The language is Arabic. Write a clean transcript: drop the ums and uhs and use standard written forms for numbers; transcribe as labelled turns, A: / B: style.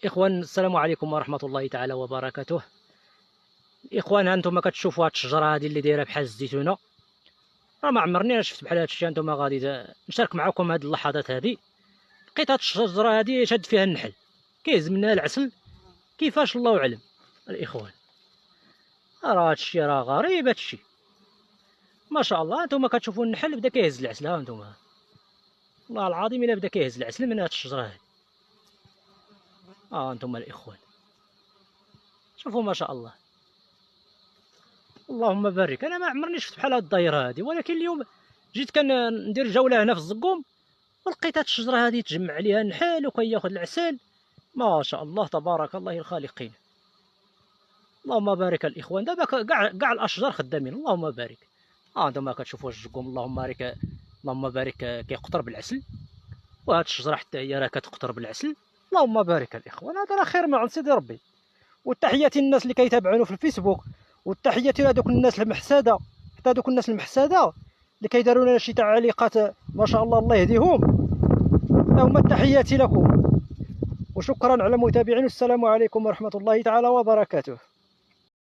A: إخوان السلام عليكم ورحمة الله تعالى وبركاته. إخوان هانتوما كتشوفوا هاد الشجرة هادي اللي دايرة بحال الزيتونة، راه ما عمرني شفت بحال هادشي. هانتوما غادي نشارك معكم هاد اللحظات هادي. لقيت هاد الشجرة هادي شاد فيها النحل كيهز منها العسل، كيفاش الله أعلم. الإخوان راه هادشي راه غريب، هادشي ما شاء الله. هانتوما كتشوفوا النحل بدا كيهز العسل، ها هانتوما والله العظيم إلا بدا كيهز العسل من هاد الشجرة هادي. هانتوما الإخوان شوفوا ما شاء الله، اللهم بارك. انا ما عمرني شفت بحال هاد الدايره هادي، ولكن اليوم جيت كندير جوله هنا في الزقوم ولقيت هاد الشجره هادي تجمع عليها النحال وكياخذ العسل. ما شاء الله تبارك الله الخالقين، اللهم بارك. الاخوان دابا كاع الاشجار خدامين، اللهم بارك. انتما كتشوفوا الزقوم اللهم بارك، اللهم بارك كيقطر بالعسل، وهاد الشجره حتى هي راه كتقطر بالعسل، اللهم بارك. الاخوان هذا راه خير من عند سيدي ربي. والتحياتي للناس اللي كيتابعوني في الفيسبوك، والتحياتي لهذوك الناس المحساده، حتى هذوك الناس المحساده اللي كيداروا لنا شي تعليقات ما شاء الله، الله يهديهم. هما تحياتي لكم وشكرا على متابعين، والسلام عليكم ورحمه الله تعالى وبركاته.